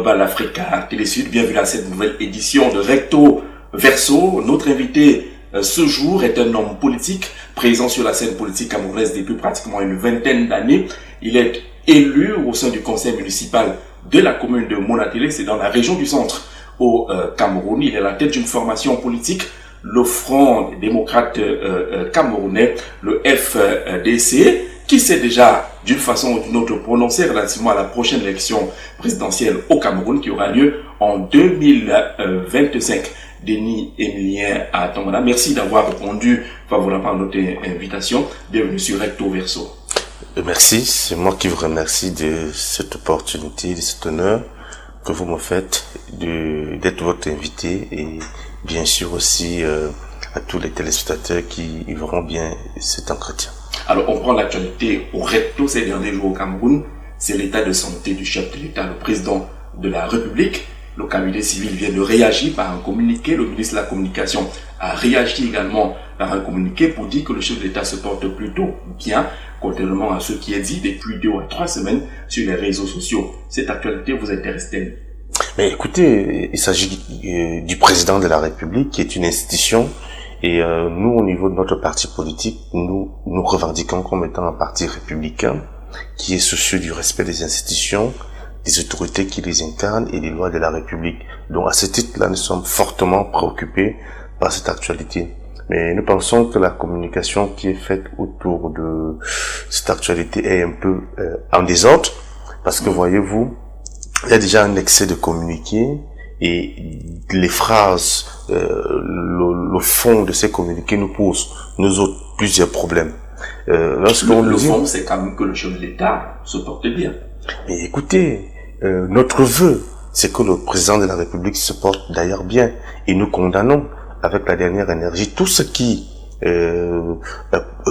Global Africa Télé Sud. Bienvenue à cette nouvelle édition de Recto Verso. Notre invité ce jour est un homme politique présent sur la scène politique camerounaise depuis pratiquement une vingtaine d'années. Il est élu au sein du conseil municipal de la commune de Monatélé, c'est dans la région du centre au Cameroun. Il est à la tête d'une formation politique, le Front démocrate camerounais, le FDC, qui s'est déjà d'une façon ou d'une autre prononcé relativement à la prochaine élection présidentielle au Cameroun qui aura lieu en 2025. Denis Emilien Atongana, merci d'avoir répondu favorablement à notre invitation. Bienvenue sur Recto Verso. Merci, c'est moi qui vous remercie de cette opportunité, de cet honneur que vous me faites d'être votre invité et bien sûr aussi à tous les téléspectateurs qui verront bien cet entretien. Alors on prend l'actualité au recto ces derniers jours au Cameroun, c'est l'état de santé du chef de l'État, le président de la République. Le cabinet civil vient de réagir par un communiqué. Le ministre de la Communication a réagi également par un communiqué pour dire que le chef de l'État se porte plutôt bien, contrairement à ce qui est dit depuis 2 à 3 semaines sur les réseaux sociaux. Cette actualité vous intéresse-t-elle? Mais écoutez, il s'agit du président de la République qui est une institution et nous, au niveau de notre parti politique, nous revendiquons comme étant un parti républicain qui est soucieux du respect des institutions, des autorités qui les incarnent et des lois de la République. Donc à ce titre-là, nous sommes fortement préoccupés par cette actualité. Mais nous pensons que la communication qui est faite autour de cette actualité est un peu en désordre, parce que voyez-vous, il y a déjà un excès de communiqués et les phrases, le fond de ces communiqués nous pose, nous autres, plusieurs problèmes. Le fond, c'est quand même que le chef de l'État se porte bien. Mais écoutez, notre vœu, c'est que le président de la République se porte d'ailleurs bien. Et nous condamnons avec la dernière énergie tout ce qui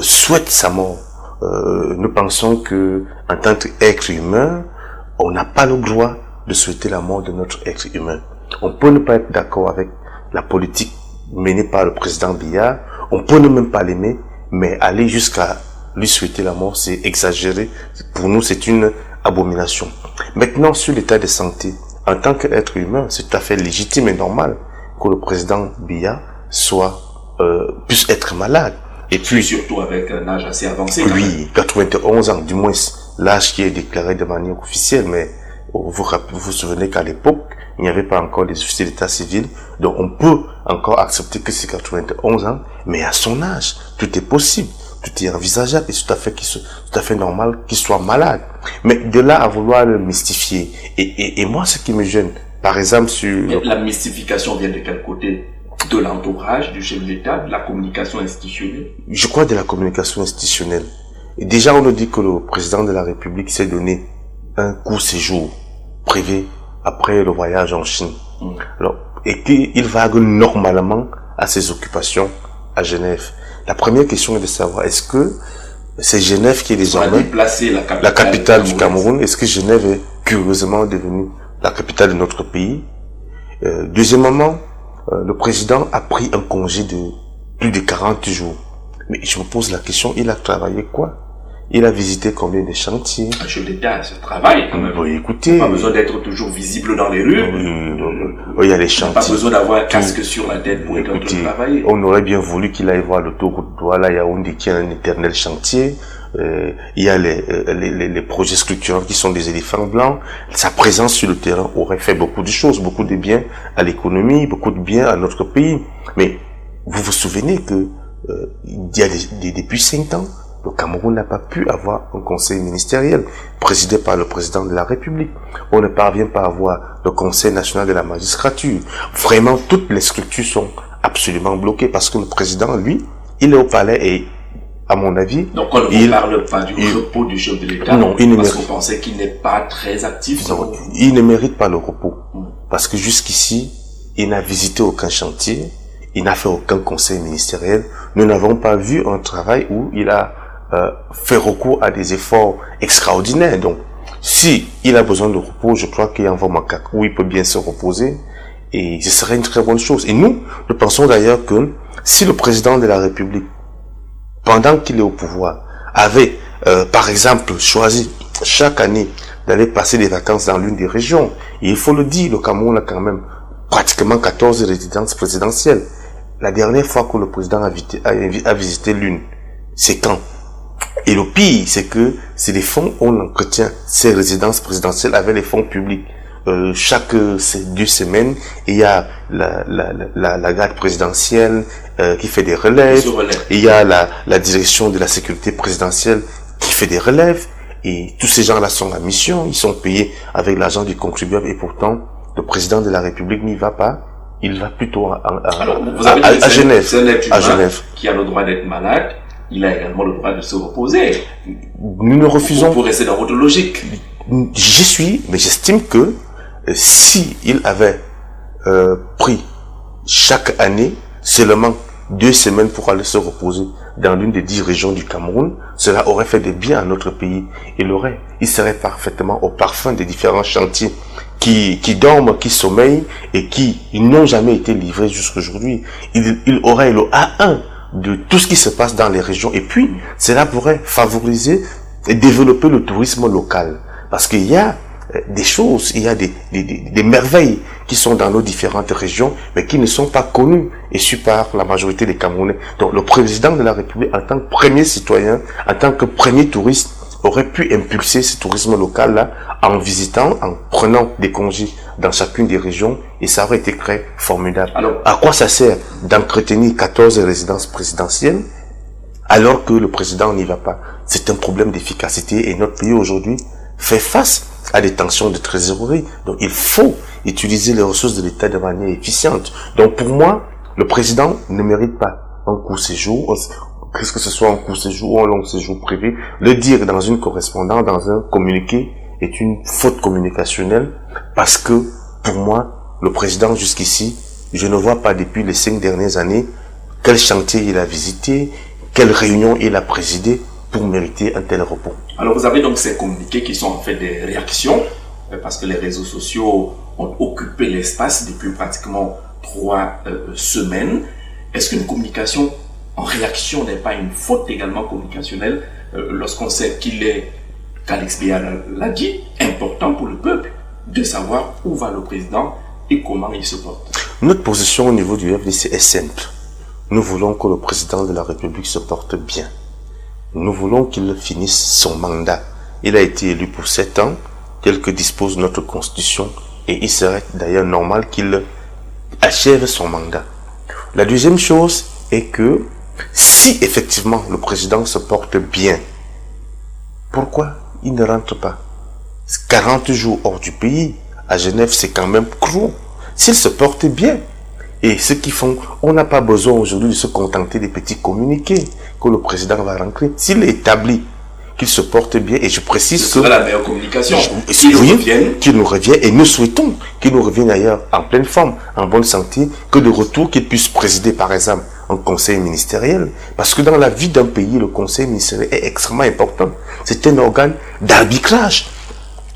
souhaite sa mort. Nous pensons que en tant qu'être humain, on n'a pas le droit de souhaiter la mort de notre être humain. On peut ne pas être d'accord avec la politique menée par le président Biya, on peut ne même pas l'aimer, mais aller jusqu'à lui souhaiter la mort, c'est exagéré. Pour nous, c'est une abomination. Maintenant, sur l'état de santé, en tant qu'être humain, c'est tout à fait légitime et normal que le président Biya puisse être malade. Et puis surtout avec un âge assez avancé. Oui, 91 ans, du moins l'âge qui est déclaré de manière officielle, mais vous vous souvenez qu'à l'époque, il n'y avait pas encore les officiers d'état civil, donc on peut encore accepter que c'est 91 ans, mais à son âge, tout est possible. Tout est envisageable et c'est tout à fait normal qu'il soit malade. Mais de là à vouloir le mystifier. Et moi, ce qui me gêne, par exemple sur... La mystification vient de quel côté? De l'entourage du chef de l'État, de la communication institutionnelle? Je crois de la communication institutionnelle. Et déjà, on nous dit que le président de la République s'est donné un court séjour privé après le voyage en Chine. Alors, et qu'il vague normalement à ses occupations à Genève. La première question est de savoir, est-ce que c'est Genève qui est désormais la capitale du Cameroun? Est-ce que Genève est curieusement devenue la capitale de notre pays? Deuxièmement, le président a pris un congé de plus de 40 jours. Mais je me pose la question, il a travaillé quoi? Il a visité combien de chantiers? Un chef d'État, ce travail quand même. Bon, écoutez, pas besoin d'être toujours visible dans les rues. Il y a les chantiers. Pas besoin d'avoir un casque sur la tête pour être en train de travailler. On aurait bien voulu qu'il aille voir l'autoroute Douala Yaoundé qui est un éternel chantier. Il y a les projets structurants qui sont des éléphants blancs. Sa présence sur le terrain aurait fait beaucoup de choses, beaucoup de bien à l'économie, beaucoup de bien à notre pays. Mais vous vous souvenez que il y a depuis 5 ans, le Cameroun n'a pas pu avoir un conseil ministériel présidé par le président de la République. On ne parvient pas à avoir le conseil national de la magistrature. Vraiment, toutes les structures sont absolument bloquées parce que le président, lui, il est au palais et, à mon avis... Donc on ne parle pas du repos du chef de l'État. Non, parce qu'on pensait qu'il n'est pas très actif. Non, il ne mérite pas le repos. Parce que jusqu'ici, il n'a visité aucun chantier, il n'a fait aucun conseil ministériel. Nous n'avons pas vu un travail où il a fait recours à des efforts extraordinaires. Donc, si il a besoin de repos, je crois qu'il y a un moment où il peut bien se reposer et ce serait une très bonne chose. Et nous pensons d'ailleurs que si le président de la République, pendant qu'il est au pouvoir, avait, par exemple, choisi chaque année d'aller passer des vacances dans l'une des régions, Et il faut le dire, le Cameroun a quand même pratiquement 14 résidences présidentielles. La dernière fois que le président a visité l'une, c'est quand? Et le pire, c'est que c'est des fonds, on entretient ces résidences présidentielles avec les fonds publics. Chaque 2 semaines, il y a la garde présidentielle qui fait des relèves. Il y a la direction de la sécurité présidentielle qui fait des relèves. Et tous ces gens-là sont en mission, ils sont payés avec l'argent du contribuable. Et pourtant, le président de la République n'y va pas. Il va plutôt à Genève. C'est un être humain qui a le droit d'être malade. Il a également le droit de se reposer. Nous ne refusons. Pour rester dans votre logique. J'y suis, mais j'estime que si il avait pris chaque année seulement 2 semaines pour aller se reposer dans l'une des 10 régions du Cameroun, cela aurait fait des biens à notre pays. Il serait parfaitement au parfum des différents chantiers qui dorment, qui sommeillent et qui n'ont jamais été livrés jusqu'aujourd'hui. Il aurait le A1 de tout ce qui se passe dans les régions. Et puis, cela pourrait favoriser et développer le tourisme local. Parce qu'il y a des choses, il y a des merveilles qui sont dans nos différentes régions, mais qui ne sont pas connues et sues par la majorité des Camerounais. Donc, le président de la République, en tant que premier citoyen, en tant que premier touriste, aurait pu impulser ce tourisme local-là en visitant, en prenant des congés dans chacune des régions, et ça aurait été très formidable. Alors, à quoi ça sert d'entretenir 14 résidences présidentielles alors que le président n'y va pas? C'est un problème d'efficacité et notre pays aujourd'hui fait face à des tensions de trésorerie. Donc il faut utiliser les ressources de l'État de manière efficiente. Donc pour moi, le président ne mérite pas un court séjour, que ce soit un court séjour ou un long séjour privé. Le dire dans une correspondance, dans un communiqué, est une faute communicationnelle, parce que pour moi, le président jusqu'ici, je ne vois pas depuis les 5 dernières années quel chantier il a visité, quelle réunion il a présidé pour mériter un tel repos. Alors vous avez donc ces communiqués qui sont en fait des réactions, parce que les réseaux sociaux ont occupé l'espace depuis pratiquement 3 semaines. Est-ce qu'une communication en réaction n'est pas une faute également communicationnelle lorsqu'on sait qu'il est, qu'Alex Béa l'a dit, important pour le peuple de savoir où va le président et comment il se porte? Notre position au niveau du FDC est simple. Nous voulons que le président de la République se porte bien. Nous voulons qu'il finisse son mandat. Il a été élu pour 7 ans, tel que dispose notre Constitution, et il serait d'ailleurs normal qu'il achève son mandat. La deuxième chose est que, si effectivement le président se porte bien, pourquoi il ne rentre pas? 40 jours hors du pays, à Genève, c'est quand même cruel. S'il se porte bien, et ceux qui font, on n'a pas besoin aujourd'hui de se contenter des petits communiqués que le président va rentrer. S'il est établi qu'il se porte bien, et je précise que... Ce sera la meilleure communication. Qu'il nous revienne, et nous souhaitons qu'il nous revienne d'ailleurs en pleine forme, en bonne santé, que de retour qu'il puisse présider par exemple un conseil ministériel. Parce que dans la vie d'un pays, le conseil ministériel est extrêmement important. C'est un organe d'arbitrage.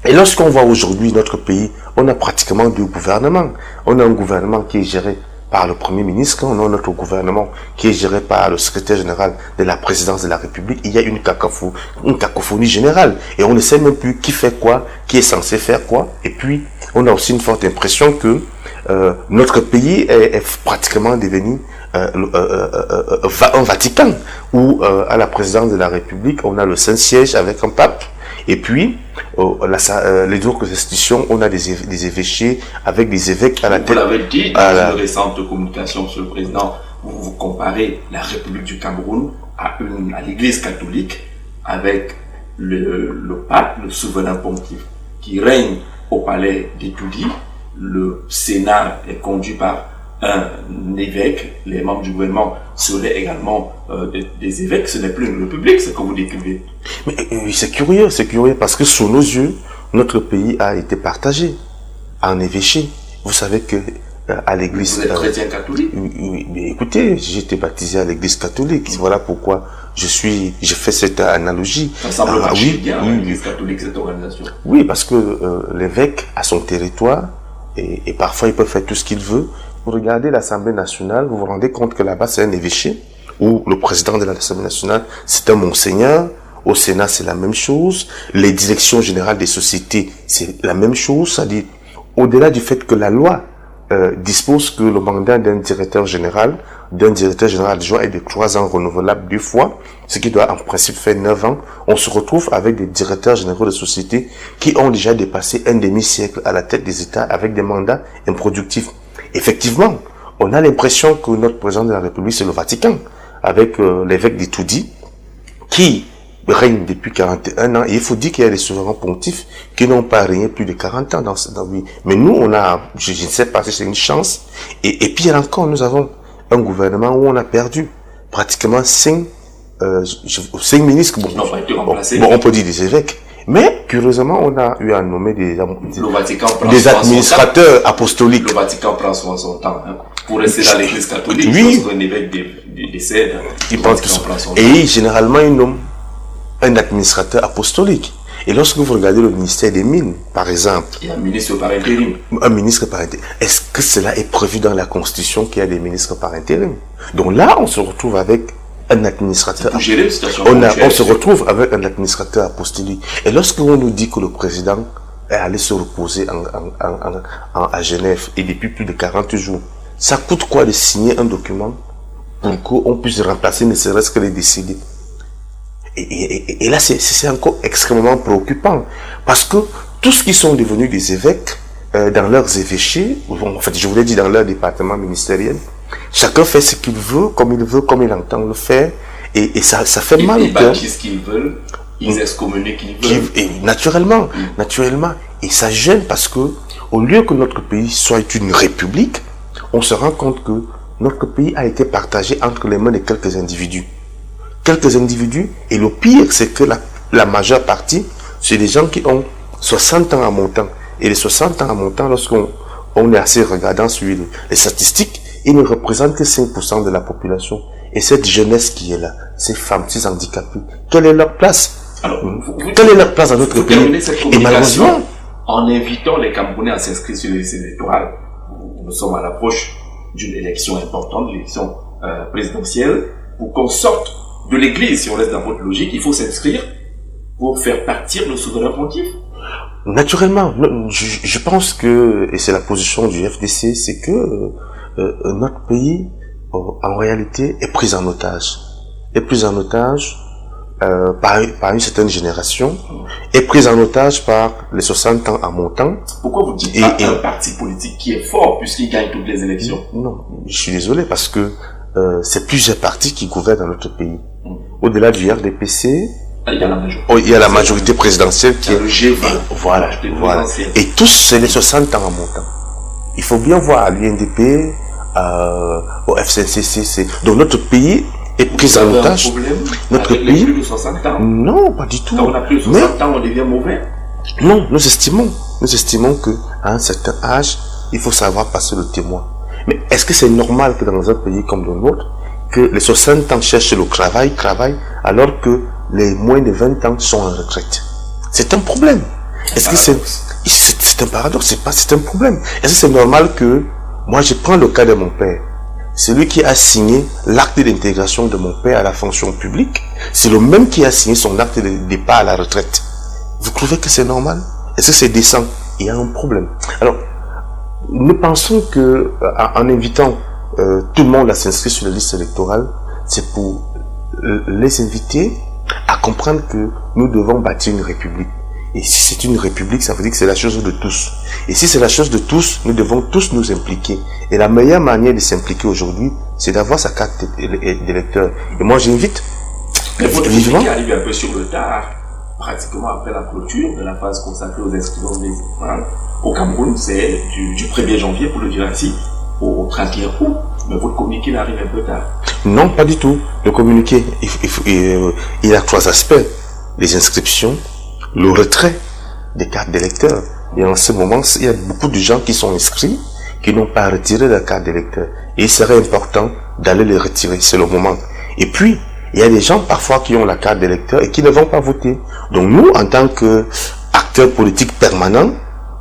Et lorsqu'on voit aujourd'hui notre pays, on a pratiquement 2 gouvernements. On a un gouvernement qui est géré par le Premier ministre, on a notre gouvernement qui est géré par le secrétaire général de la présidence de la République. Il y a une cacophonie générale et on ne sait même plus qui fait quoi, qui est censé faire quoi. Et puis, on a aussi une forte impression que notre pays est pratiquement devenu un Vatican, où à la présidence de la République, on a le Saint-Siège avec un pape. Et puis, les autres institutions, on a des évêchés avec des évêques à la tête. Vous l'avez dit dans une récente communication, Monsieur le Président, vous comparez la République du Cameroun à l'Église catholique avec le pape, le souverain pontife, qui règne au palais d'Étoudi. Le Sénat est conduit par un évêque, les membres du gouvernement seraient également des évêques. Ce n'est plus une république, ce que vous décrivez. Mais c'est curieux parce que sous nos yeux, notre pays a été partagé en évêché. Vous savez que à l'église... Vous êtes chrétien catholique? Oui, mais écoutez, j'ai été baptisé à l'église catholique. Voilà pourquoi je fais cette analogie. Ça semble marcher bien, l'église catholique, cette organisation. Oui, parce que l'évêque a son territoire et parfois il peut faire tout ce qu'il veut. Vous regardez l'Assemblée nationale, vous vous rendez compte que là-bas c'est un évêché, où le président de l'Assemblée nationale c'est un monseigneur. Au Sénat c'est la même chose. Les directions générales des sociétés c'est la même chose. C'est-à-dire au-delà du fait que la loi dispose que le mandat d'un directeur général adjoint est de 3 ans renouvelable 2 fois, ce qui doit en principe faire 9 ans, on se retrouve avec des directeurs généraux de sociétés qui ont déjà dépassé un demi-siècle à la tête des États avec des mandats improductifs. Effectivement, on a l'impression que notre président de la République, c'est le Vatican, avec l'évêque d'Itoudi, qui règne depuis 41 ans. Et il faut dire qu'il y a des souverains pontifs qui n'ont pas régné plus de 40 ans dans vie. Mais nous, on a, je ne sais pas si c'est une chance. Et pire encore, nous avons un gouvernement où on a perdu pratiquement 5 ministres. Bon, on peut dire des évêques. Mais, curieusement, on a eu à nommer des administrateurs apostoliques. Le Vatican prend soin son temps, hein, pour rester dans l'église catholique. Oui. Lorsqu'un évêque décède, il prend tout ça. Et généralement, il nomme un administrateur apostolique. Et lorsque vous regardez le ministère des Mines, par exemple, il y a un ministre par intérim. Un ministre par intérim. Est-ce que cela est prévu dans la Constitution qu'il y a des ministres par intérim? Donc là, on se retrouve avec un administrateur. Pour gérer une situation on se retrouve avec un administrateur apostolique. Et lorsque on nous dit que le président est allé se reposer à Genève et depuis plus de 40 jours, ça coûte quoi de signer un document pour qu'on puisse remplacer ne serait-ce que les décédés? Et là, c'est encore extrêmement préoccupant. Parce que tous ceux qui sont devenus des évêques, dans leurs évêchés, en fait, je vous l'ai dit, dans leur département ministériel, chacun fait ce qu'il veut, comme il entend le faire. Et ça fait mal au cœur. Ils bâtissent ce qu'ils veulent, ils excommunient qu'ils veulent. Et naturellement. Et ça gêne parce que, au lieu que notre pays soit une république, on se rend compte que notre pays a été partagé entre les mains de quelques individus. Et le pire, c'est que la majeure partie, c'est des gens qui ont 60 ans à montant. Et les 60 ans à montant, lorsqu'on est assez regardant sur les statistiques, ils ne représentent que 5% de la population. Et cette jeunesse qui est là, ces femmes, ces handicapés, quelle est leur place? Alors, quelle est leur place dans notre pays? Et malheureusement, en invitant les Camerounais à s'inscrire sur les listes électorales, nous sommes à l'approche d'une élection importante, l'élection présidentielle, pour qu'on sorte de l'église, si on reste dans votre logique, il faut s'inscrire pour faire partir le souverain pontife. Naturellement, je pense que, et c'est la position du FDC, c'est que notre pays, en réalité, est pris en otage. Par une certaine génération, est pris en otage par les 60 ans à montant. Pourquoi vous dites pas un parti politique qui est fort puisqu'il gagne toutes les élections? Non, je suis désolé parce que c'est plusieurs partis qui gouvernent dans notre pays. Au-delà du RDPC, il y a la majorité présidentielle qui est le G20. Voilà. Et tous, c'est les 60 ans en montant. Il faut bien voir à l'UNDP, au FCCC. Donc notre pays est pris en otage. Notre pays. Plus de 60 ans. Non, pas du tout. Quand on a plus de 60 ans, on devient mauvais. Non, nous estimons que à un certain âge, il faut savoir passer le témoin. Mais est-ce que c'est normal que dans un pays comme le nôtre, que les 60 ans cherchent le travail, alors que les moins de 20 ans sont en retraite? C'est un problème. Est-ce que c'est un paradoxe? C'est un problème. Est-ce que c'est normal que, moi je prends le cas de mon père, celui qui a signé l'acte d'intégration de mon père à la fonction publique, c'est le même qui a signé son acte de départ à la retraite. Vous trouvez que c'est normal? Est-ce que c'est décent? Il y a un problème. Alors, nous pensons que, en invitant tout le monde à s'inscrire sur la liste électorale, c'est pour les inviter à comprendre que nous devons bâtir une république. Et si c'est une république, ça veut dire que c'est la chose de tous. Et si c'est la chose de tous, nous devons tous nous impliquer. Et la meilleure manière de s'impliquer aujourd'hui, c'est d'avoir sa carte d'électeur. Et moi, j'invite vivement. Qui arrive un peu sur le tard, pratiquement après la clôture de la phase consacrée aux inscriptions des au Cameroun, c'est du 1er janvier, pour le dire ainsi, au 31 août. Mais votre communiqué arrive un peu tard. Non, pas du tout. Le communiqué, il a 3 aspects. Les inscriptions, le retrait des cartes d'électeurs. Et en ce moment, il y a beaucoup de gens qui sont inscrits, qui n'ont pas retiré leur carte d'électeur. Et il serait important d'aller les retirer. C'est le moment. Et puis, il y a des gens parfois qui ont la carte d'électeur et qui ne vont pas voter. Donc nous, en tant qu'acteurs politiques permanents,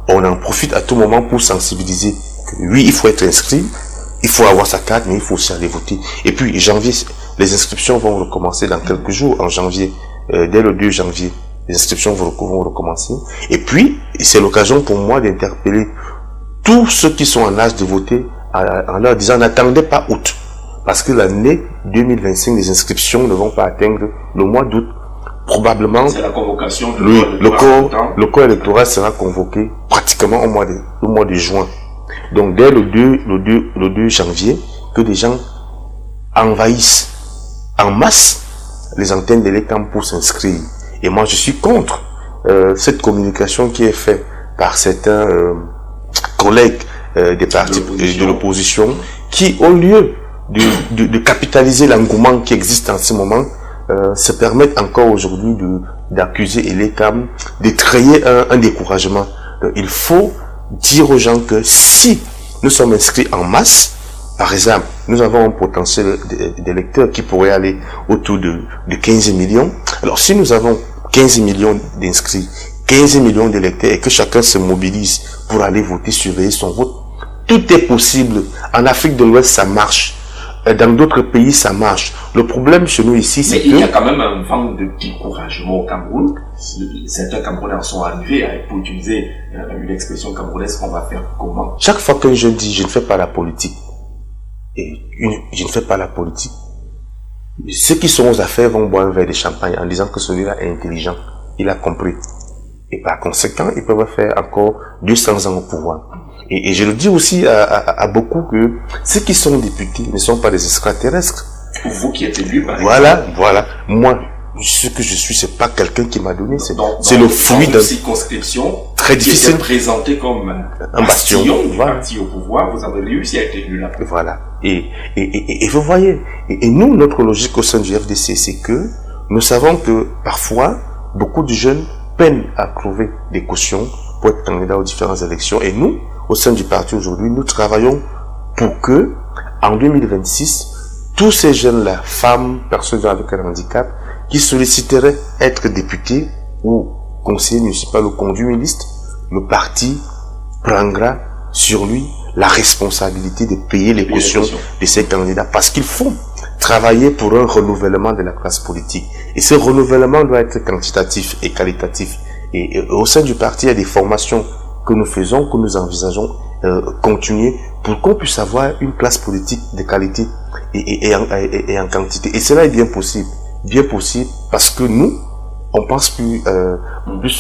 on en profite à tout moment pour sensibiliser que oui, il faut être inscrit, il faut avoir sa carte, mais il faut aussi aller voter. Et puis, janvier, les inscriptions vont recommencer dans quelques jours, en janvier, dès le 2 janvier. Les inscriptions vont recommencer. Et puis, c'est l'occasion pour moi d'interpeller tous ceux qui sont en âge de voter en leur disant n'attendez pas août. Parce que l'année 2025, les inscriptions ne vont pas atteindre le mois d'août. Probablement, c'est la convocation de le corps électoral sera convoqué pratiquement au mois de juin. Donc dès le 2 janvier, que des gens envahissent en masse les antennes de l'ECAM pour s'inscrire. Et moi je suis contre cette communication qui est faite par certains collègues des partis de l'opposition qui, au lieu de capitaliser l'engouement qui existe en ce moment, se permettent encore aujourd'hui d'accuser l'ECAM de créer un découragement. Il faut dire aux gens que si nous sommes inscrits en masse, par exemple, nous avons un potentiel d'électeurs qui pourrait aller autour de 15 millions. Alors si nous avons 15 millions d'inscrits, 15 millions d'électeurs et que chacun se mobilise pour aller voter, surveiller son vote, tout est possible. En Afrique de l'Ouest, ça marche. Dans d'autres pays, ça marche. Le problème chez nous ici, c'est que... il y a quand même un vent de découragement au Cameroun. Certains Camerounais en sont arrivés, pour utiliser une expression camerounaise, on va faire comment? Chaque fois que je dis, je ne fais pas la politique, je ne fais pas la politique, ceux qui sont aux affaires vont boire un verre de champagne en disant que celui-là est intelligent. Il a compris. Et par conséquent, ils peuvent faire encore 200 ans au pouvoir. Et je le dis aussi à beaucoup que ceux qui sont députés ne sont pas des extraterrestres. Vous qui êtes élu, par exemple. Voilà. Moi, ce que je suis, c'est pas quelqu'un qui m'a donné. C'est le fruit d'une circonscription très difficile. Présenté comme un bastion du parti au pouvoir. Vous avez réussi à être élu là. Voilà. Et vous voyez. Et nous, notre logique au sein du FDC, c'est que nous savons que parfois, beaucoup de jeunes peinent à trouver des cautions pour être candidats aux différentes élections. Et nous, au sein du parti aujourd'hui, nous travaillons pour que, en 2026, tous ces jeunes-là, femmes, personnes avec un handicap, qui solliciteraient être députés ou conseillers municipaux ou conduire une liste, le parti prendra sur lui la responsabilité de payer les cautions de ces candidats, parce qu'il faut travailler pour un renouvellement de la classe politique. Et ce renouvellement doit être quantitatif et qualitatif. Et au sein du parti, il y a des formations que nous faisons, que nous envisageons continuer pour qu'on puisse avoir une classe politique de qualité et en quantité. Et cela est bien possible parce que nous, on pense plus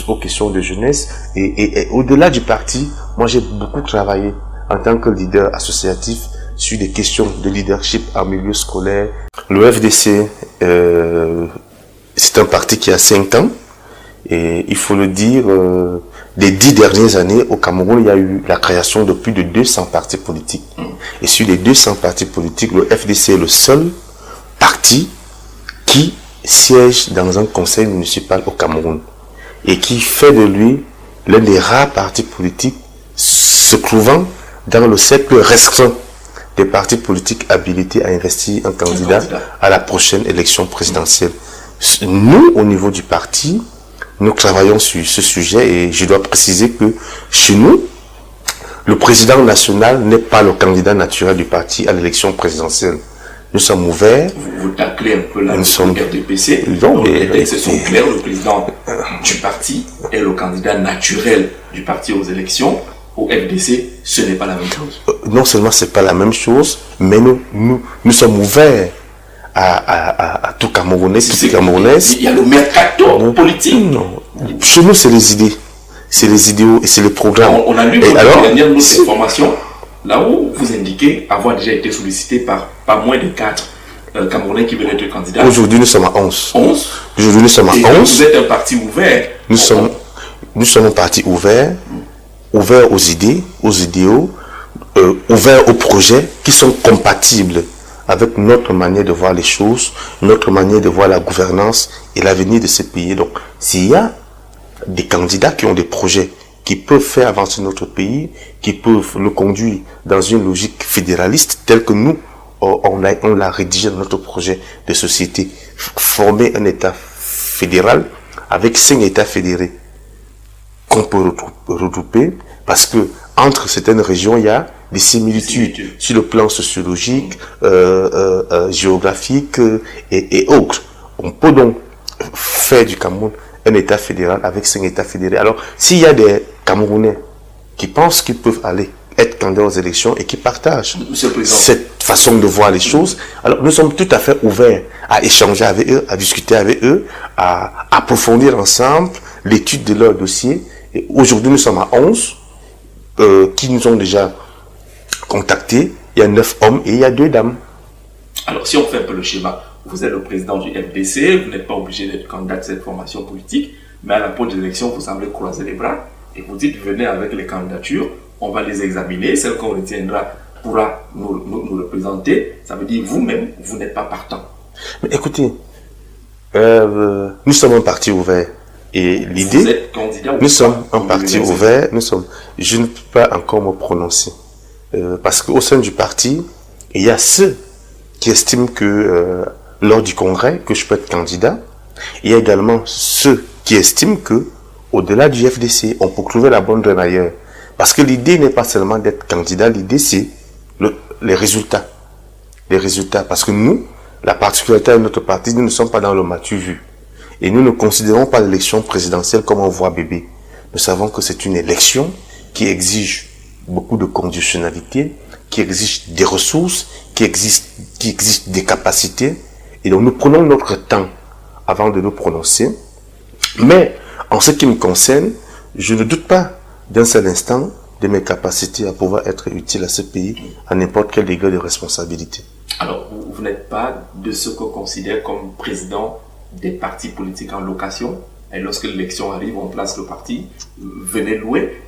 aux questions de jeunesse et au-delà du parti, moi j'ai beaucoup travaillé en tant que leader associatif sur des questions de leadership en milieu scolaire. Le FDC, c'est un parti qui a 5 ans et il faut le dire, les 10 dernières années, au Cameroun, il y a eu la création de plus de 200 partis politiques. Et sur les 200 partis politiques, le FDC est le seul parti qui siège dans un conseil municipal au Cameroun et qui fait de lui l'un des rares partis politiques se trouvant dans le cercle restreint des partis politiques habilités à investir un candidat à la prochaine élection présidentielle. Nous, au niveau du parti, nous travaillons sur ce sujet et je dois préciser que chez nous, le président national n'est pas le candidat naturel du parti à l'élection présidentielle. Nous sommes ouverts. Vous taclez un peu la RDPC. Donc, les textes sont clairs. Le président du parti est le candidat naturel du parti aux élections. Au FDC, ce n'est pas la même chose. Non seulement c'est pas la même chose, mais nous sommes ouverts à tout Camerounais, toute Camerounaise. Il y a le mercato politique. Non. Chez nous, c'est les idées. C'est les idéaux et c'est les programmes. On a lu votre dernière information, là où vous indiquez avoir déjà été sollicité par pas moins de 4 Camerounais qui veulent être candidats. Aujourd'hui, nous sommes à 11. 11. Aujourd'hui, nous sommes à 11. Vous êtes un parti ouvert. Nous sommes un parti ouvert aux idées, aux idéaux, ouvert aux projets qui sont compatibles avec notre manière de voir les choses, notre manière de voir la gouvernance et l'avenir de ce pays. Donc, s'il y a des candidats qui ont des projets qui peuvent faire avancer notre pays, qui peuvent le conduire dans une logique fédéraliste telle que nous, on l'a rédigé dans notre projet de société, former un État fédéral avec 5 États fédérés qu'on peut regrouper, parce que entre certaines régions, il y a des similitudes sur le plan sociologique, géographique et autres. On peut donc faire du Cameroun un État fédéral avec 5 États fédérés. Alors, s'il y a des Camerounais qui pensent qu'ils peuvent aller être candidat aux élections et qui partagent Monsieur le Président, cette façon de voir les choses. Alors, nous sommes tout à fait ouverts à échanger avec eux, à discuter avec eux, à approfondir ensemble l'étude de leur dossier. Et aujourd'hui, nous sommes à 11 qui nous ont déjà contactés. Il y a 9 hommes et il y a 2 dames. alors si on fait un peu le schéma, vous êtes le président du FDC, vous n'êtes pas obligé d'être candidat de cette formation politique, mais à l'approche des élections, vous semblez croiser les bras et vous dites venez avec les candidatures, on va les examiner, celle qu'on retiendra pourra nous représenter. Ça veut dire vous-même, vous n'êtes pas partant. Mais écoutez, nous sommes un parti ouvert. Et l'idée, vous êtes candidat ou nous sommes pas, un parti ouvert, je ne peux pas encore me prononcer. Parce qu'au sein du parti, il y a ceux qui estiment que lors du congrès, que je peux être candidat. Il y a également ceux qui estiment que au-delà du FDC, on peut trouver la bonne donne ailleurs. Parce que l'idée n'est pas seulement d'être candidat, l'idée c'est les résultats. Les résultats. Parce que nous, la particularité de notre parti, nous ne sommes pas dans le matu vu. Et nous ne considérons pas l'élection présidentielle comme un voie bébé. Nous savons que c'est une élection qui exige beaucoup de conditionnalités, qui exige des ressources, qui exige des capacités. Et donc nous prenons notre temps avant de nous prononcer. Mais en ce qui me concerne, je ne doute pas d'un seul instant de mes capacités à pouvoir être utile à ce pays à n'importe quel degré de responsabilité. Alors, vous n'êtes pas de ce qu'on considère comme président des partis politiques en location. Et lorsque l'élection arrive, on place le parti. Venez louer,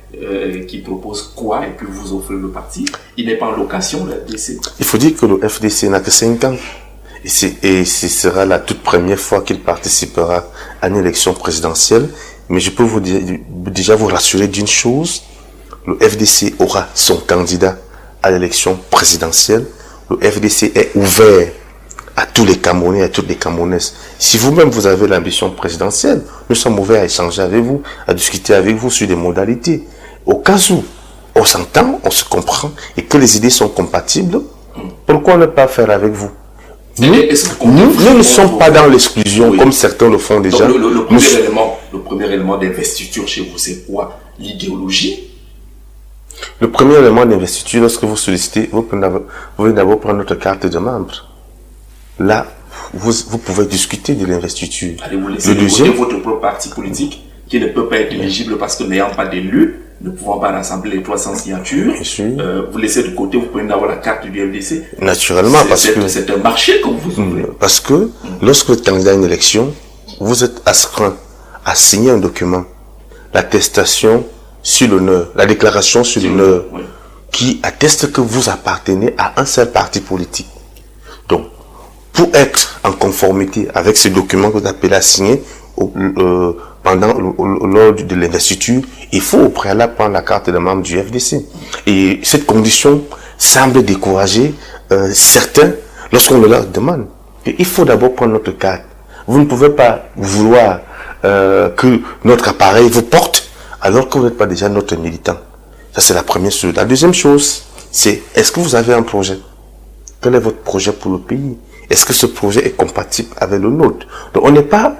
qui propose quoi et que vous offrez le parti. Il n'est pas en location, le FDC. Il faut dire que le FDC n'a que 5 ans. Et ce sera la toute première fois qu'il participera à une élection présidentielle. Mais je peux vous dire, déjà vous rassurer d'une chose. Le FDC aura son candidat à l'élection présidentielle. Le FDC est ouvert à tous les Camerounais, à toutes les Camerounaises. Si vous-même vous avez l'ambition présidentielle, nous sommes ouverts à échanger avec vous, à discuter avec vous sur des modalités. Au cas où on s'entend, on se comprend et que les idées sont compatibles, pourquoi ne pas faire avec vous? Nous ne sommes pas dans l'exclusion, oui, comme certains le font déjà. Donc, le premier élément d'investiture chez vous, c'est quoi? L'idéologie? Le premier élément d'investiture, lorsque vous sollicitez, vous venez d'abord prendre notre carte de membre. Là, vous pouvez discuter de l'investiture. Allez vous laisser de côté votre propre parti politique qui ne peut pas être éligible parce que n'ayant pas d'élus, ne pouvant pas rassembler les 300 signatures, vous laissez de côté, vous pouvez avoir la carte du FDC. Naturellement, parce que c'est un marché comme vous ouvrez. Parce que lorsque vous êtes candidat à une élection, vous êtes astreint à signer un document, l'attestation sur l'honneur, la déclaration sur l'honneur, oui, qui atteste que vous appartenez à un seul parti politique. Donc, pour être en conformité avec ce document que vous appelez à signer lors de l'investiture, il faut au préalable prendre la carte de membre du FDC. Et cette condition semble décourager certains lorsqu'on leur demande. Et il faut d'abord prendre notre carte. Vous ne pouvez pas vouloir que notre appareil vous porte alors que vous n'êtes pas déjà notre militant. Ça, c'est la première chose. La deuxième chose, c'est est-ce que vous avez un projet? Quel est votre projet pour le pays? Est-ce que ce projet est compatible avec le nôtre? Donc, on n'est pas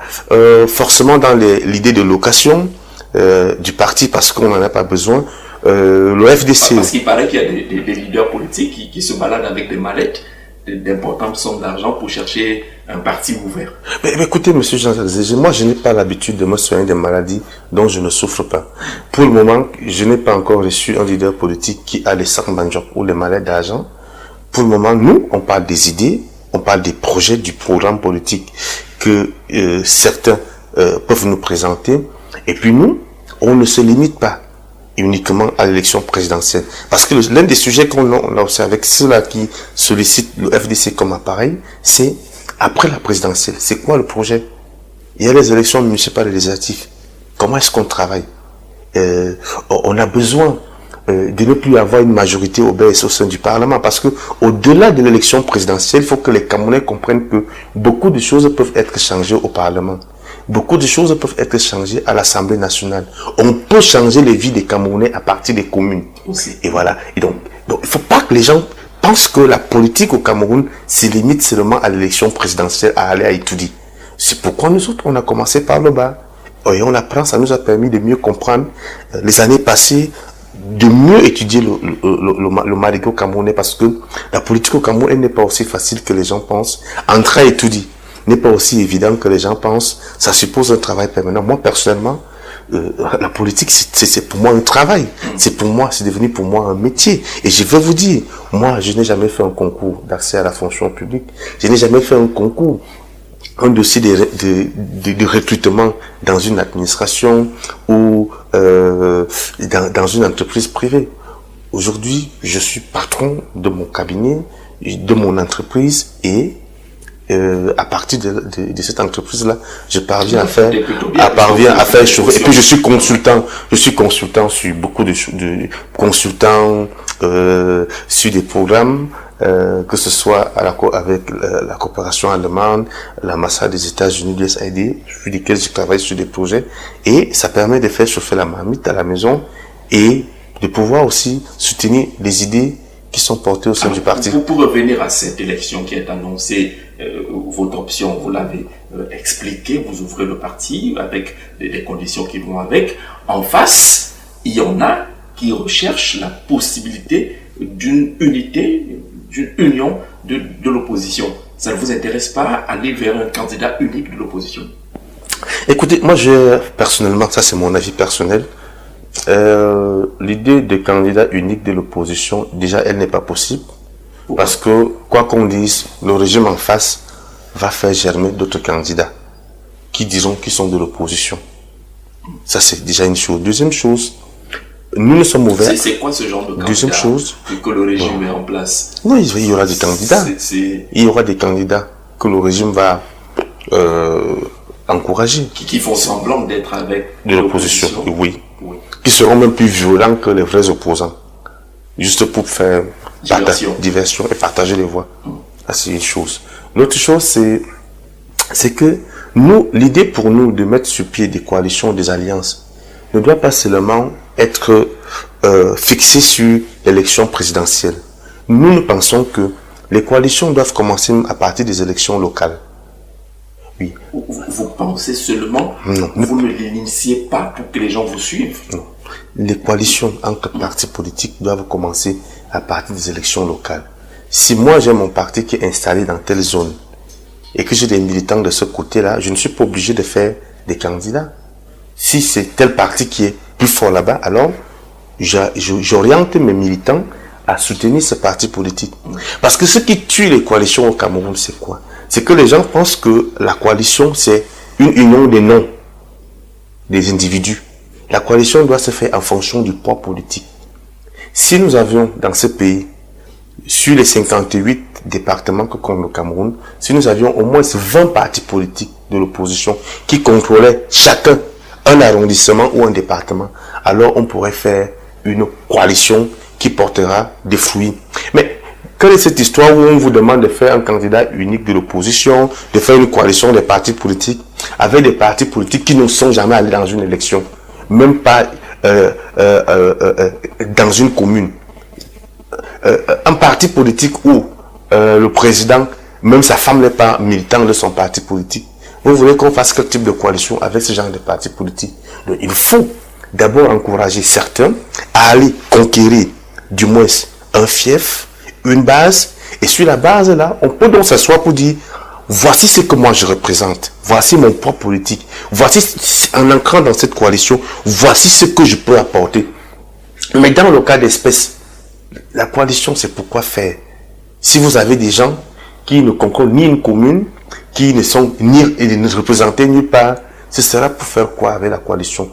forcément dans l'idée de location du parti parce qu'on n'en a pas besoin. Le FDC... Parce qu'il paraît qu'il y a des leaders politiques qui se baladent avec des mallettes d'importantes sommes d'argent pour chercher un parti ouvert. Mais écoutez, monsieur Jean-Jacques, moi je n'ai pas l'habitude de me soigner des maladies dont je ne souffre pas. Pour le moment, je n'ai pas encore reçu un leader politique qui a les sacs banjok ou les mallettes d'argent. Pour le moment, nous, on parle des idées, on parle des projets, du programme politique que certains peuvent nous présenter. Et puis nous, on ne se limite pas uniquement à l'élection présidentielle. Parce que l'un des sujets qu'on a observé avec ceux-là qui sollicitent le FDC comme appareil, c'est après la présidentielle. C'est quoi le projet? Il y a les élections municipales et législatives. Comment est-ce qu'on travaille? On a besoin de ne plus avoir une majorité obèse au sein du Parlement, parce que au-delà de l'élection présidentielle, il faut que les Camerounais comprennent que beaucoup de choses peuvent être changées au Parlement. Beaucoup de choses peuvent être changées à l'Assemblée nationale. On peut changer les vies des Camerounais à partir des communes. Aussi. Et voilà. Et donc, il ne faut pas que les gens pensent que la politique au Cameroun se limite seulement à l'élection présidentielle, à aller à étudier. C'est pourquoi nous autres, on a commencé par le bas. Et on apprend, ça nous a permis de mieux comprendre les années passées de mieux étudier le marigot camerounais, parce que la politique au Cameroun, elle n'est pas aussi facile que les gens pensent. Entrer à étudier n'est pas aussi évident que les gens pensent. Ça suppose un travail permanent. Moi, personnellement, la politique, c'est pour moi un travail. C'est devenu pour moi un métier. Et je vais vous dire, moi, je n'ai jamais fait un concours d'accès à la fonction publique. Je n'ai jamais fait un concours, un dossier de recrutement dans une administration ou dans une entreprise privée. Aujourd'hui, je suis patron de mon cabinet, de mon entreprise, et à partir de cette entreprise-là, je parviens à faire chauffer. Et puis je suis consultant sur beaucoup de consultants sur des programmes, que ce soit avec la coopération allemande, l'ambassade des États-Unis, l'USAID, sur lesquels je travaille sur des projets, et ça permet de faire chauffer la marmite à la maison et de pouvoir aussi soutenir les idées qui sont portées au sein du parti. Pour revenir à cette élection qui est annoncée, votre option, vous l'avez expliqué, vous ouvrez le parti avec des conditions qui vont avec. En face, il y en a qui recherchent la possibilité d'une unité, d'une union de l'opposition. Ça ne vous intéresse pas aller vers un candidat unique de l'opposition? Écoutez, moi personnellement, ça c'est mon avis personnel, l'idée de candidat unique de l'opposition, déjà elle n'est pas possible. Parce que, quoi qu'on dise, le régime en face va faire germer d'autres candidats qui diront qu'ils sont de l'opposition. Ça, c'est déjà une chose. Deuxième chose, nous ne sommes ouverts. C'est quoi ce genre de candidat Deuxième chose, que le régime met en place? Non, il y aura des candidats. Il y aura des candidats que le régime va encourager. Qui font semblant d'être avec de l'opposition, oui. Qui seront même plus violents que les vrais opposants. Juste pour faire diversion et partager les voix. C'est une chose. L'autre chose, c'est que l'idée pour nous de mettre sur pied des coalitions, des alliances, ne doit pas seulement être fixée sur l'élection présidentielle. Nous pensons que les coalitions doivent commencer à partir des élections locales. Oui. Vous pensez seulement? Non. Vous ne l'initiez pas pour que les gens vous suivent? Non. Les coalitions entre partis politiques doivent commencer à partir des élections locales. Si moi j'ai mon parti qui est installé dans telle zone et que j'ai des militants de ce côté-là, je ne suis pas obligé de faire des candidats. Si c'est tel parti qui est plus fort là-bas, alors j'oriente mes militants à soutenir ce parti politique. Parce que ce qui tue les coalitions au Cameroun, c'est quoi? C'est que les gens pensent que la coalition, c'est une union des noms des individus. La coalition doit se faire en fonction du poids politique. Si nous avions dans ce pays, sur les 58 départements que compte le Cameroun, si nous avions au moins 20 partis politiques de l'opposition qui contrôlaient chacun un arrondissement ou un département, alors on pourrait faire une coalition qui portera des fruits. Mais quelle est cette histoire où on vous demande de faire un candidat unique de l'opposition, de faire une coalition des partis politiques avec des partis politiques qui ne sont jamais allés dans une élection, même pas dans une commune. Un parti politique où le président, même sa femme n'est pas militant de son parti politique. Vous voulez qu'on fasse quel type de coalition avec ce genre de parti politique? Donc, il faut d'abord encourager certains à aller conquérir du moins un fief, une base, et sur la base là, on peut donc s'asseoir pour dire voici ce que moi je représente, voici mon poids politique, voici en entrant dans cette coalition, voici ce que je peux apporter. Mais dans le cas d'espèce, la coalition c'est pourquoi faire? Si vous avez des gens qui ne contrôlent ni une commune, qui ne sont ni représentés nulle part, ce sera pour faire quoi avec la coalition?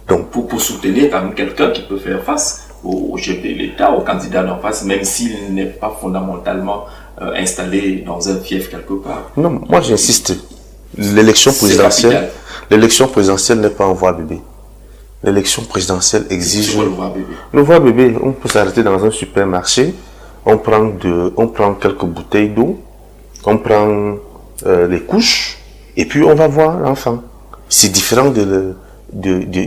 Donc pour soutenir quand même quelqu'un qui peut faire face au chef de l'État, au candidat d'en face, même s'il n'est pas fondamentalement installé dans un fief quelque part. Non, moi j'insiste. L'élection présidentielle n'est pas un voie bébé. L'élection présidentielle exige... Le voie bébé, on peut s'arrêter dans un supermarché, on prend quelques bouteilles d'eau, on prend les couches, et puis on va voir l'enfant. C'est différent de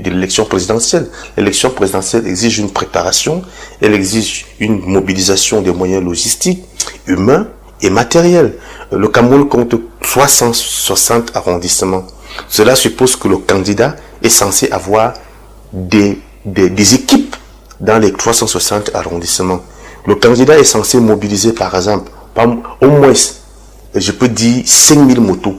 l'élection présidentielle. L'élection présidentielle exige une préparation, elle exige une mobilisation des moyens logistiques, humains et matériels. Le Cameroun compte 360 arrondissements. Cela suppose que le candidat est censé avoir des équipes dans les 360 arrondissements. Le candidat est censé mobiliser, par exemple, au moins, je peux dire 5000 motos.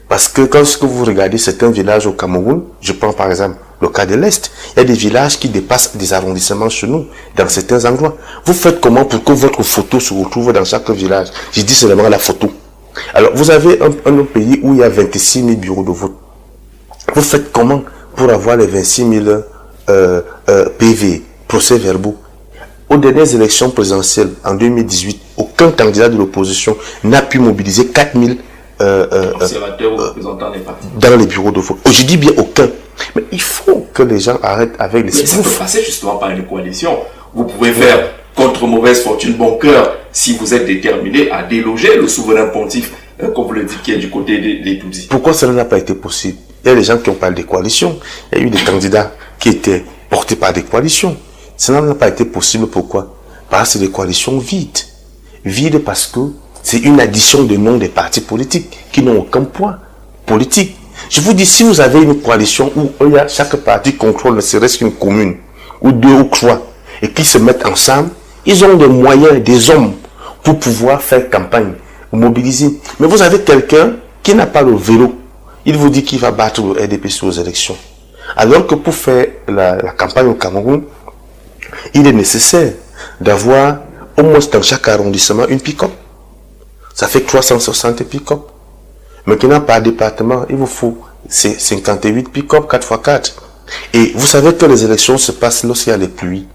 Parce que quand vous regardez certains villages au Cameroun, je prends par exemple le cas de l'Est, il y a des villages qui dépassent des arrondissements chez nous, dans certains endroits. Vous faites comment pour que votre photo se retrouve dans chaque village? Je dis seulement la photo. Alors, vous avez un autre pays où il y a 26 000 bureaux de vote. Vous faites comment pour avoir les 26 000 PV, procès-verbaux? Aux dernières élections présidentielles, en 2018, aucun candidat de l'opposition n'a pu mobiliser 4 000 observateurs ou représentants des partis dans les bureaux de vote. Je dis bien aucun. Mais il faut que les gens arrêtent avec les... Mais ça peut passer justement par une coalition. Vous pouvez faire, contre mauvaise fortune, bon cœur, si vous êtes déterminé à déloger le souverain pontife, comme vous le dites, qui est du côté des Tutsis. Pourquoi cela n'a pas été possible? Il y a des gens qui ont parlé des coalitions. Il y a eu des candidats qui étaient portés par des coalitions. Cela n'a pas été possible. Pourquoi? Parce que c'est des coalitions vides. Vides parce que c'est une addition de noms des partis politiques qui n'ont aucun poids politique. Je vous dis, si vous avez une coalition où chaque parti contrôle ne serait-ce qu'une commune, ou 2 ou 3, et qui se mettent ensemble, ils ont des moyens, des hommes, pour pouvoir faire campagne, mobiliser. Mais vous avez quelqu'un qui n'a pas le vélo. Il vous dit qu'il va battre le RDPC aux élections. Alors que pour faire la campagne au Cameroun, il est nécessaire d'avoir au moins dans chaque arrondissement une pick-up. Ça fait 360 pick-up. Maintenant, par département, il vous faut 58 pick-up 4x4. Et vous savez que les élections se passent lorsqu'il y a les pluies.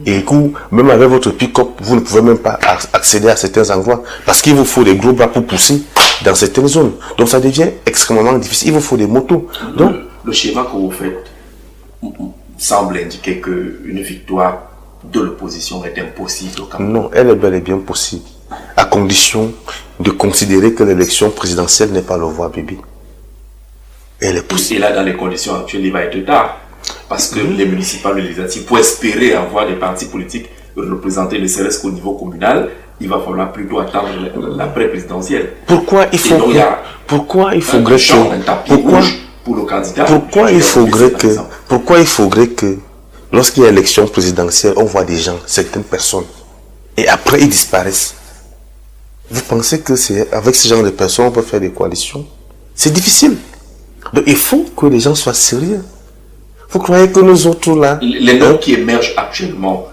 Et que même avec votre pick-up, vous ne pouvez même pas accéder à certains endroits. Parce qu'il vous faut des gros bras pour pousser dans certaines zones. Donc ça devient extrêmement difficile. Il vous faut des motos. Donc, le schéma que vous faites semble indiquer qu'une victoire de l'opposition est impossible au Cameroun. Non, elle est bel et bien possible. À condition de considérer que l'élection présidentielle n'est pas le voie bébé. Elle est possible. Et là, dans les conditions actuelles, il va être tard. Parce que les municipales législatives, pour espérer avoir des partis politiques représentés ne serait-ce qu'au niveau communal, il va falloir plutôt attendre l'après-présidentielle. Pourquoi il faudrait que lorsqu'il y a élection présidentielle, on voit des gens, certaines personnes, et après ils disparaissent? Vous pensez que c'est avec ce genre de personnes on peut faire des coalitions? C'est difficile. Donc il faut que les gens soient sérieux. Vous croyez que nous autres là... Les noms qui émergent actuellement,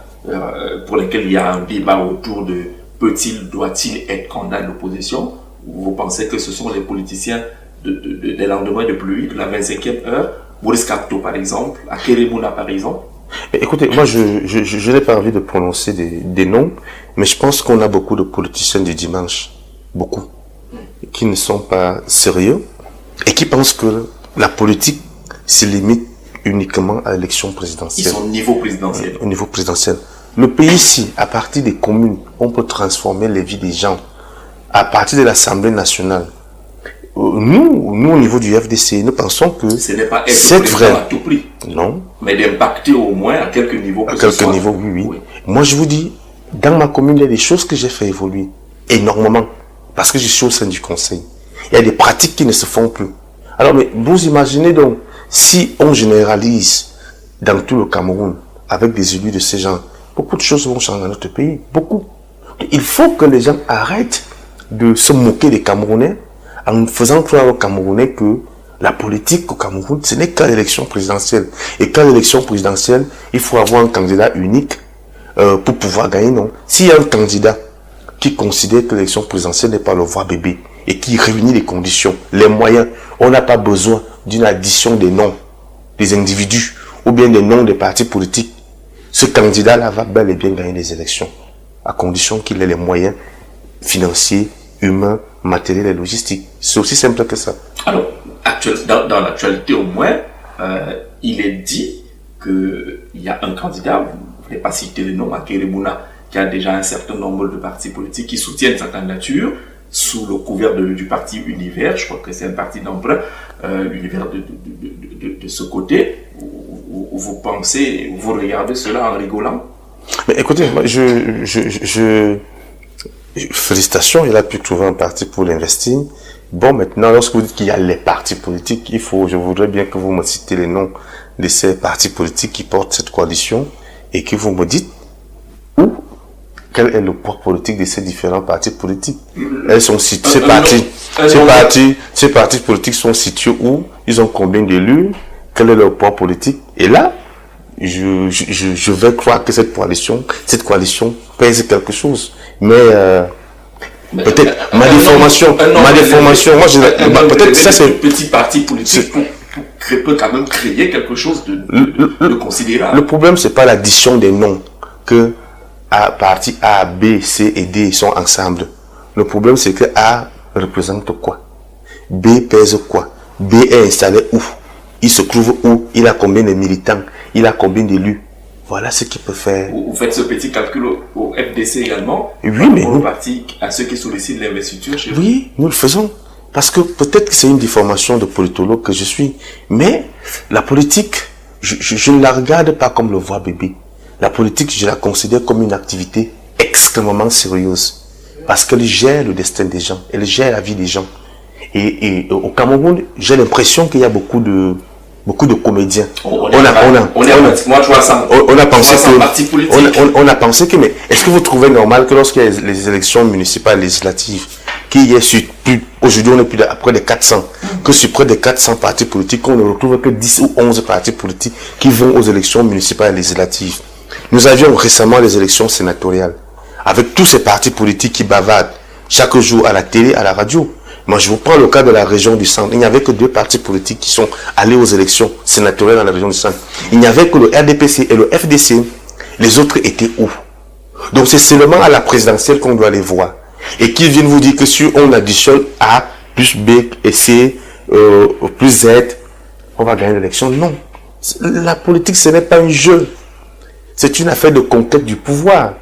pour lesquels il y a un débat autour de doit-il être candidat de l'opposition, vous pensez que ce sont les politiciens des lendemains de pluie, de la 25e heure, Maurice Kamto par exemple, Akérémouna Mouna par exemple? Écoutez, moi je n'ai pas envie de prononcer des noms, mais je pense qu'on a beaucoup de politiciens du dimanche, beaucoup, qui ne sont pas sérieux et qui pensent que la politique se limite uniquement à l'élection présidentielle. Ils sont au niveau présidentiel. Au niveau présidentiel. Le pays ici, à partir des communes, on peut transformer les vies des gens. À partir de l'Assemblée nationale, nous au niveau du FDC, nous pensons que ce n'est pas être président à tout prix. Non. Mais d'impacter au moins à quelques niveaux. À quelques niveaux, oui. Moi, je vous dis, dans ma commune, il y a des choses que j'ai fait évoluer énormément. Parce que je suis au sein du conseil. Il y a des pratiques qui ne se font plus. Alors, mais vous imaginez donc, si on généralise dans tout le Cameroun, avec des élus de ces gens, beaucoup de choses vont changer dans notre pays. Beaucoup. Il faut que les gens arrêtent de se moquer des Camerounais en faisant croire aux Camerounais que la politique au Cameroun, ce n'est qu'à l'élection présidentielle. Et qu'à l'élection présidentielle, il faut avoir un candidat unique pour pouvoir gagner, non. S'il y a un candidat qui considère que l'élection présidentielle n'est pas le voie bébé et qui réunit les conditions, les moyens, on n'a pas besoin d'une addition des noms des individus ou bien des noms des partis politiques. Ce candidat-là va bel et bien gagner les élections, à condition qu'il ait les moyens financiers, humains, matériels et logistiques. C'est aussi simple que ça. Alors, dans l'actualité au moins, il est dit qu'il y a un candidat, vous ne voulez pas citer le nom, Akérémouna Mouna, qui a déjà un certain nombre de partis politiques qui soutiennent sa candidature sous le couvert du parti Univers. Je crois que c'est un parti d'emprunt, l'Univers de ce côté. Vous pensez, vous regardez cela en rigolant? Mais écoutez, moi, félicitations, il a pu trouver un parti pour l'investir. Bon, maintenant, lorsque vous dites qu'il y a les partis politiques, je voudrais bien que vous me citez les noms de ces partis politiques qui portent cette coalition et que vous me dites quel est le poids politique de ces différents partis politiques. Elles sont situées, ces partis politiques sont situés où, ils ont combien d'élus, quel est leur poids politique. Et là, je vais croire que cette coalition pèse quelque chose. Mais peut-être ma déformation, moi peut-être ça c'est petit parti politique peut quand même créer quelque chose de considérable. Le problème c'est pas l'addition des noms que parti A, B, C et D sont ensemble. Le problème c'est que A représente quoi, B pèse quoi, B est installé où, il se trouve où, il a combien de militants, il a combien d'élus. Voilà ce qui peut faire. Vous faites ce petit calcul au FDC également. Oui, mais nous parti à ceux qui sollicitent l'investiture chez vous. Oui, nous le faisons. Parce que peut-être que c'est une déformation de politologue que je suis. Mais la politique, je ne la regarde pas comme le voit bébé. La politique, je la considère comme une activité extrêmement sérieuse. Parce qu'elle gère le destin des gens. Elle gère la vie des gens. Et au Cameroun, j'ai l'impression qu'il y a beaucoup de comédiens. On a pensé que, mais est-ce que vous trouvez normal que lorsqu'il y a les élections municipales législatives, qu'il y ait aujourd'hui on est plus après des 400, que sur près de 400 partis politiques, on ne retrouve que 10 ou 11 partis politiques qui vont aux élections municipales législatives. Nous avions récemment les élections sénatoriales, avec tous ces partis politiques qui bavardent chaque jour à la télé, à la radio. Moi, je vous prends le cas de la région du Centre. Il n'y avait que 2 partis politiques qui sont allés aux élections sénatoriales dans la région du Centre. Il n'y avait que le RDPC et le FDC. Les autres étaient où? Donc, c'est seulement à la présidentielle qu'on doit les voir. Et qu'ils viennent vous dire que si on additionne A plus B et C plus Z, on va gagner l'élection. Non. La politique, ce n'est pas un jeu. C'est une affaire de conquête du pouvoir.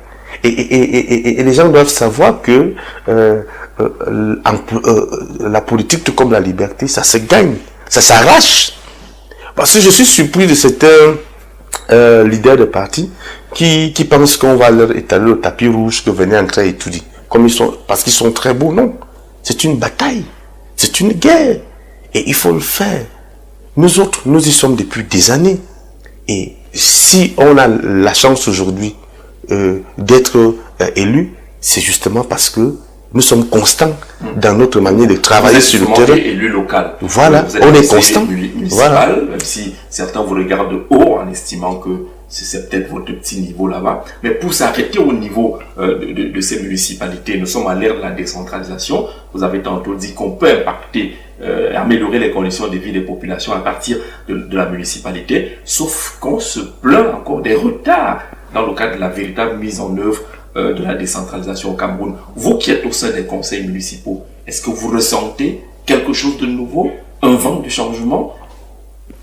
Et les gens doivent savoir que la politique, tout comme la liberté, ça se gagne, ça s'arrache. Parce que je suis surpris de certains leaders de parti qui pensent qu'on va leur étaler le tapis rouge, que venez entrer et étudier. Parce qu'ils sont très beaux, non. C'est une bataille, c'est une guerre. Et il faut le faire. Nous autres, nous y sommes depuis des années. Et si on a la chance aujourd'hui d'être élus, c'est justement parce que nous sommes constants dans notre manière de travailler sur le terrain. Élu local. Voilà, on est constant. Voilà. Même si certains vous regardent de haut en estimant que c'est peut-être votre petit niveau là-bas. Mais pour s'arrêter au niveau de ces municipalités, nous sommes à l'ère de la décentralisation. Vous avez tantôt dit qu'on peut impacter, améliorer les conditions de vie des populations à partir de la municipalité, sauf qu'on se plaint encore des retards dans le cadre de la véritable mise en œuvre de la décentralisation au Cameroun. Vous qui êtes au sein des conseils municipaux, est-ce que vous ressentez quelque chose de nouveau, un vent de changement,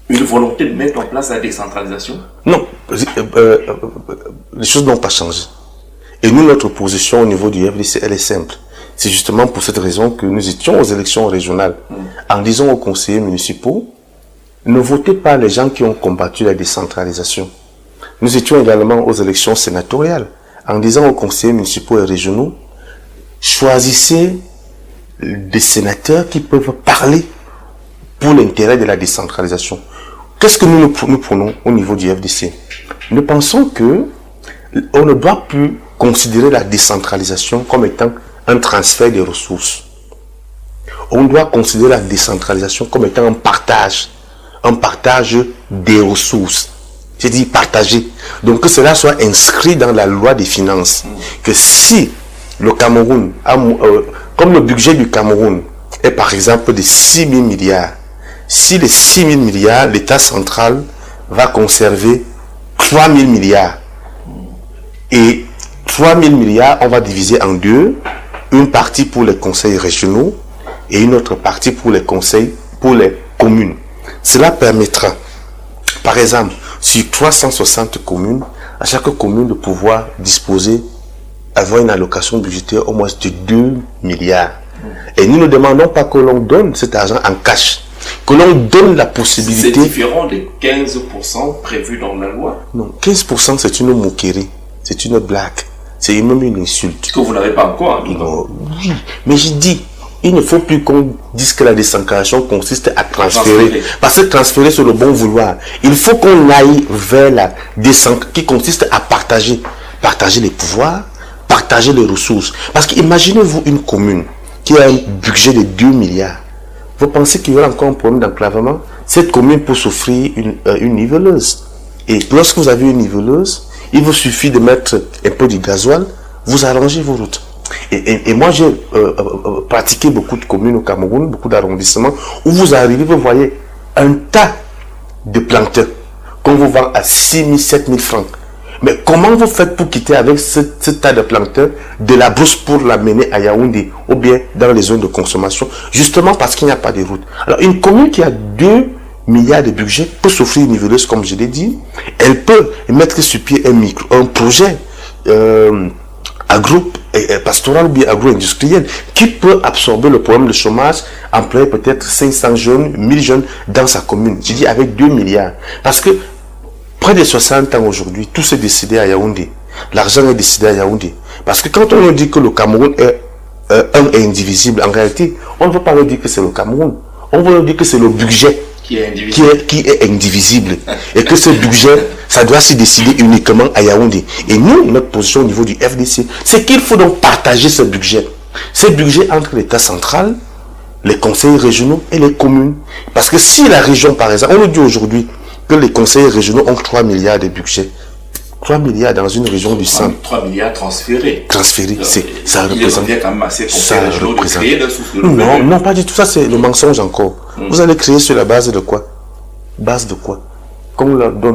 une volonté de mettre en place la décentralisation? Non, les choses n'ont pas changé. Et nous, notre position au niveau du FDC, elle est simple. C'est justement pour cette raison que nous étions aux élections régionales en disant aux conseillers municipaux, ne votez pas les gens qui ont combattu la décentralisation. Nous étions également aux élections sénatoriales en disant aux conseillers municipaux et régionaux, choisissez des sénateurs qui peuvent parler pour l'intérêt de la décentralisation. Qu'est-ce que nous prenons au niveau du FDC? Nous pensons que on ne doit plus considérer la décentralisation comme étant un transfert des ressources. On doit considérer la décentralisation comme étant un partage des ressources. J'ai dit partager. Donc que cela soit inscrit dans la loi des finances. Que si le Cameroun, comme le budget du Cameroun est par exemple de 6 000 milliards, si les 6 000 milliards, l'État central va conserver 3 000 milliards. Et 3 000 milliards, on va diviser en deux. Une partie pour les conseils régionaux et une autre partie pour les conseils, pour les communes. Cela permettra, par exemple, sur 360 communes, à chaque commune de pouvoir disposer, avoir une allocation budgétaire au moins de 2 milliards. Et nous ne demandons pas que l'on donne cet argent en cash, que l'on donne la possibilité... C'est différent des 15% prévus dans la loi? Non, 15% c'est une moquerie, c'est une blague, c'est même une insulte. Que vous n'avez pas encore. Non, oui, mais j'ai dit, il ne faut plus qu'on dise que la décentralisation consiste à transférer. Parce que transférer, c'est le bon vouloir. Il faut qu'on aille vers la décentralisation qui consiste à partager. Partager les pouvoirs, partager les ressources. Parce qu'imaginez-vous une commune qui a un budget de 2 milliards. Vous pensez qu'il y aura encore un problème d'enclavement? Cette commune peut s'offrir une niveleuse. Et lorsque vous avez une niveleuse, il vous suffit de mettre un peu de gasoil, vous arrangez vos routes. Et moi, j'ai pratiqué beaucoup de communes au Cameroun, beaucoup d'arrondissements, où vous arrivez, vous voyez un tas de plantains qu'on vous vend à 6 000, 7 000 francs. Mais comment vous faites pour quitter avec ce tas de plantains de la brousse pour l'amener à Yaoundé ou bien dans les zones de consommation, justement parce qu'il n'y a pas de route. Alors, une commune qui a 2 milliards de budget peut s'offrir une niveleuse, comme je l'ai dit. Elle peut mettre sur pied un projet pastoral ou bien agro-industriel qui peut absorber le problème de chômage, employer peut-être 500 jeunes, 1000 jeunes dans sa commune. Je dis avec 2 milliards. Parce que près de 60 ans aujourd'hui, tout s'est décidé à Yaoundé. L'argent est décidé à Yaoundé. Parce que quand on dit que le Cameroun est un et indivisible, en réalité, on ne veut pas leur dire que c'est le Cameroun. On veut leur dire que c'est le budget qui est indivisible. Et que ce budget, ça doit se décider uniquement à Yaoundé. Et nous, notre position au niveau du FDC, c'est qu'il faut donc partager ce budget. Ce budget entre l'État central, les conseils régionaux et les communes. Parce que si la région, par exemple, on nous dit aujourd'hui que les conseils régionaux ont 3 milliards de budget. 3 milliards dans une région du centre. 3 milliards transférés. Transférés, ça représente. Quand même assez non, pas du tout. Ça, c'est le mensonge encore. Vous allez créer sur la base de quoi? Base de quoi?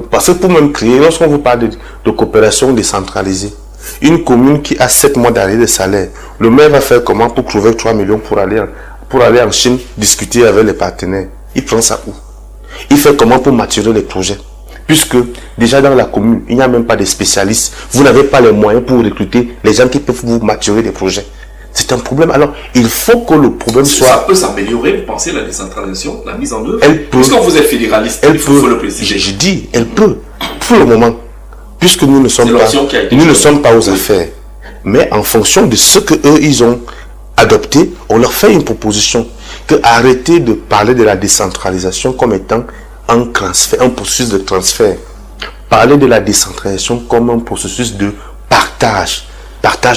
Parce que pour même créer, lorsqu'on vous parle de coopération décentralisée, une commune qui a 7 mois d'arrêt de salaire, le maire va faire comment pour trouver 3 millions pour aller en Chine discuter avec les partenaires? Il prend ça où? Il fait comment pour maturer les projets? Puisque déjà dans la commune, il n'y a même pas de spécialistes. Vous n'avez pas les moyens pour recruter les gens qui peuvent vous maturer des projets. C'est un problème. Alors, il faut que le problème soit... Ça peut s'améliorer, vous pensez, la décentralisation, la mise en œuvre? Elle peut. Puisque vous êtes fédéraliste, il faut le préciser. Je dis, elle peut. Pour le moment. Puisque nous ne sommes pas aux affaires. Mais en fonction de ce que eux ils ont adopté, on leur fait une proposition. Que arrêter de parler de la décentralisation comme étant un processus de transfert. Parler de la décentralisation comme un processus de partage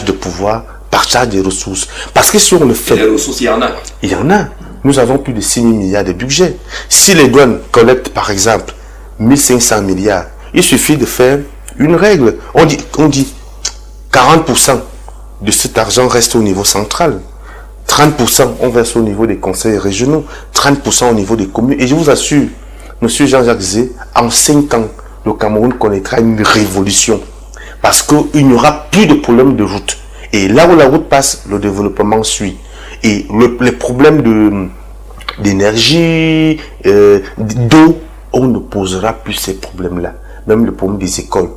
de pouvoir, partage des ressources. Parce que si on le fait... Et les ressources, il y en a. Il y en a. Nous avons plus de 6 000 milliards de budget. Si les douanes collectent, par exemple, 1500 milliards, il suffit de faire une règle. On dit 40% de cet argent reste au niveau central. 30% on verse au niveau des conseils régionaux, 30% au niveau des communes. Et je vous assure, Monsieur Jean-Jacques Zé, en 5 ans, le Cameroun connaîtra une révolution. Parce qu'il n'y aura plus de problème de route. Et là où la route passe, le développement suit. Et les problèmes d'énergie, d'eau, on ne posera plus ces problèmes-là. Même le problème des écoles.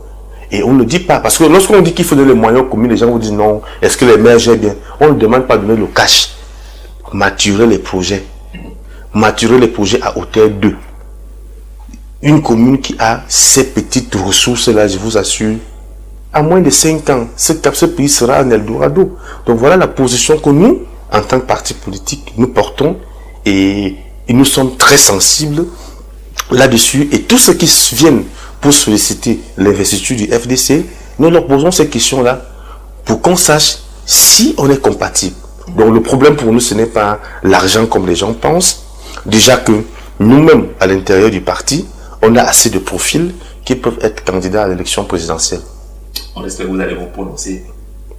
Et on ne dit pas, parce que lorsqu'on dit qu'il faut donner les moyens aux communes, les gens vous disent non, est-ce que les maires gèrent bien? On ne demande pas de donner le cash. Maturer les projets. Maturer les projets à hauteur 2. Une commune qui a ces petites ressources-là, je vous assure, à moins de 5 ans, ce pays sera un Eldorado. Donc voilà la position que nous, en tant que parti politique, nous portons et nous sommes très sensibles là-dessus. Et tous ceux qui viennent pour solliciter l'investiture du FDC, nous leur posons ces questions-là pour qu'on sache si on est compatible. Donc le problème pour nous, ce n'est pas l'argent comme les gens pensent. Déjà que nous-mêmes, à l'intérieur du parti, on a assez de profils qui peuvent être candidats à l'élection présidentielle. On espère que vous allez vous prononcer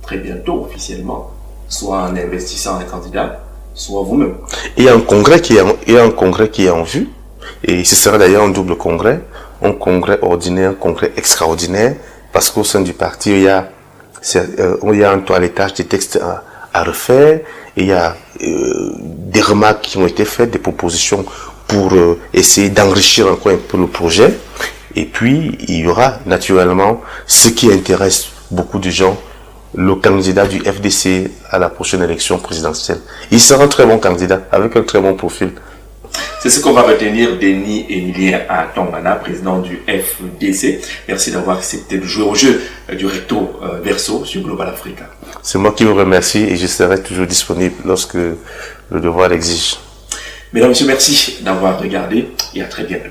très bientôt officiellement, soit en investissant un candidat, soit vous-même. Il y a un congrès qui est en vue, et ce sera d'ailleurs un double congrès, un congrès ordinaire, un congrès extraordinaire, parce qu'au sein du parti, il y a un toilettage des textes à refaire, et il y a des remarques qui ont été faites, des propositions pour essayer d'enrichir encore un peu le projet. Et puis, il y aura naturellement ce qui intéresse beaucoup de gens, le candidat du FDC à la prochaine élection présidentielle. Il sera un très bon candidat, avec un très bon profil. C'est ce qu'on va retenir d'Eni Emilien Atongana, président du FDC. Merci d'avoir accepté de jouer au jeu du recto verso sur Global Africa. C'est moi qui vous remercie et je serai toujours disponible lorsque le devoir l'exige. Mesdames, Messieurs, merci d'avoir regardé et à très bientôt.